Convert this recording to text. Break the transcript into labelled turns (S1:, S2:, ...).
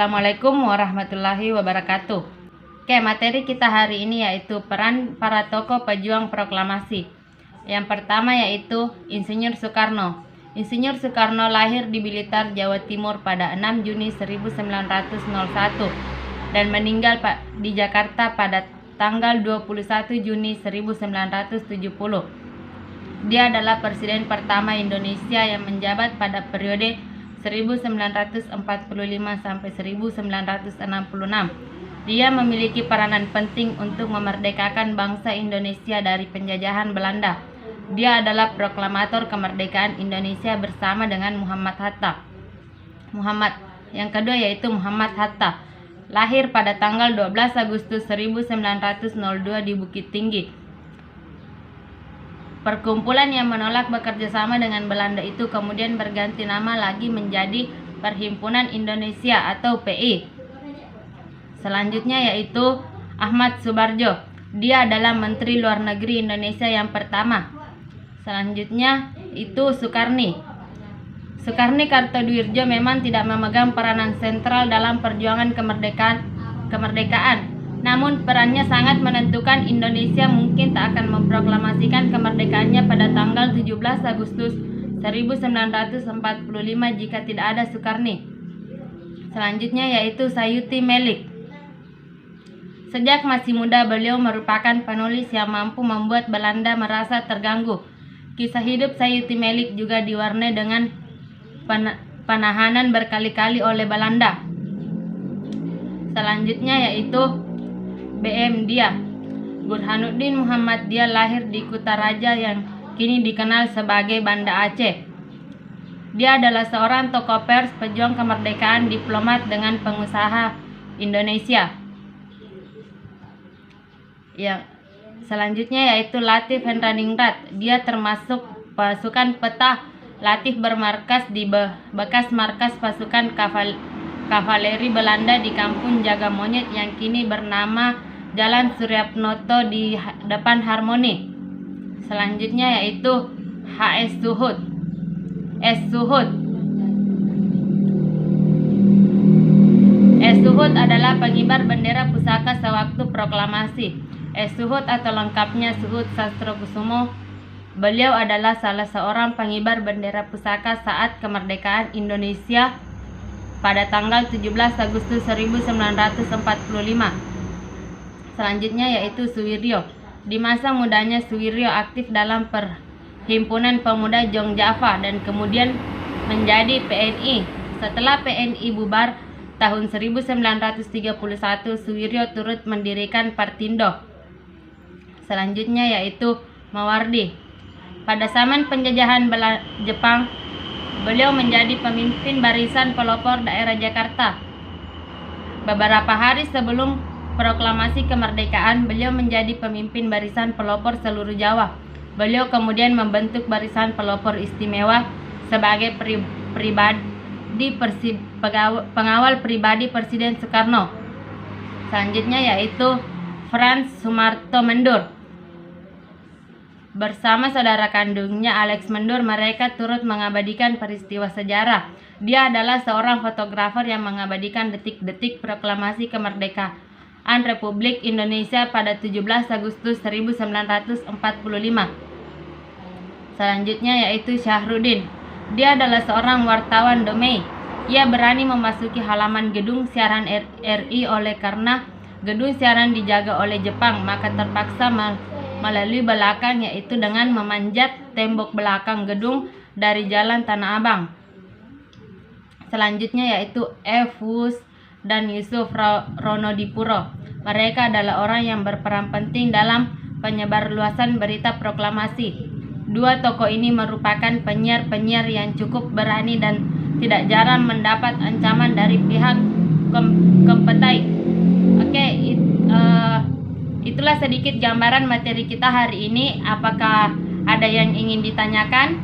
S1: Assalamualaikum warahmatullahi wabarakatuh. Oke, materi kita hari ini yaitu peran para tokoh pejuang proklamasi. Yang pertama yaitu Insinyur Soekarno. Insinyur Soekarno lahir di Blitar, Jawa Timur pada 6 Juni 1901 dan meninggal di Jakarta pada tanggal 21 Juni 1970. Dia adalah presiden pertama Indonesia yang menjabat pada periode 1945 sampai 1966. Dia memiliki peranan penting untuk memerdekakan bangsa Indonesia dari penjajahan Belanda. Dia adalah proklamator kemerdekaan Indonesia bersama dengan Muhammad Hatta. Yang kedua yaitu Muhammad Hatta. Lahir pada tanggal 12 Agustus 1902 di Bukit Tinggi. Perkumpulan yang menolak bekerja sama dengan Belanda itu kemudian berganti nama lagi menjadi Perhimpunan Indonesia atau PI. Selanjutnya yaitu Ahmad Subarjo. Dia adalah Menteri Luar Negeri Indonesia yang pertama. Selanjutnya itu Soekarni Kartodwirjo memang tidak memegang peranan sentral dalam perjuangan kemerdekaan. Namun perannya sangat menentukan. Indonesia mungkin tak akan memproklamasikan kemerdekaannya pada tanggal 17 Agustus 1945 jika tidak ada Soekarni. Selanjutnya yaitu Sayuti Melik. Sejak masih muda beliau merupakan penulis yang mampu membuat Belanda merasa terganggu. Kisah hidup Sayuti Melik juga diwarnai dengan penahanan berkali-kali oleh Belanda. Selanjutnya yaitu BM Dia. Burhanuddin Muhammad Dia lahir di Kutaraja yang kini dikenal sebagai Banda Aceh. Dia adalah seorang tokoh pers, pejuang kemerdekaan, diplomat dengan pengusaha Indonesia. Yang selanjutnya yaitu Latif Hendradingrat. Dia termasuk pasukan peta. Latif bermarkas di bekas markas pasukan kavaleri Belanda di Kampung Jaga Monyet yang kini bernama Jalan Suryapnoto di depan Harmoni. Selanjutnya yaitu HS Suhud. S. Suhud adalah pengibar bendera pusaka sewaktu proklamasi. S. Suhud atau lengkapnya Suhud Sastrokusumo. Beliau adalah salah seorang pengibar bendera pusaka saat kemerdekaan Indonesia pada tanggal 17 Agustus 1945. Selanjutnya yaitu Suwiryo. Di masa mudanya Suwiryo aktif dalam Perhimpunan Pemuda Jong Java dan kemudian menjadi PNI. Setelah PNI bubar tahun 1931, Suwiryo turut mendirikan Partindo. Selanjutnya yaitu Mawardi. Pada zaman penjajahan Jepang, beliau menjadi pemimpin barisan pelopor daerah Jakarta. Beberapa hari sebelum proklamasi kemerdekaan, beliau menjadi pemimpin barisan pelopor seluruh Jawa. Beliau kemudian membentuk barisan pelopor istimewa sebagai pengawal pribadi Presiden Soekarno. Selanjutnya yaitu Frans Sumarto Mendur. Bersama saudara kandungnya Alex Mendur, mereka turut mengabadikan peristiwa sejarah. Dia adalah seorang fotografer yang mengabadikan detik-detik proklamasi kemerdekaan Republik Indonesia pada 17 Agustus 1945. Selanjutnya yaitu Syahrudin. Dia adalah seorang wartawan Domei. Ia berani memasuki halaman gedung siaran RI oleh karena gedung siaran dijaga oleh Jepang, maka terpaksa melalui belakang, yaitu dengan memanjat tembok belakang gedung dari Jalan Tanah Abang. Selanjutnya yaitu Wus dan Yusuf Ronodipuro. Mereka adalah orang yang berperan penting dalam penyebarluasan berita proklamasi. Dua tokoh ini merupakan penyiar-penyiar yang cukup berani dan tidak jarang mendapat ancaman dari pihak kompetai. Oke, itulah sedikit gambaran materi kita hari ini. Apakah ada yang ingin ditanyakan?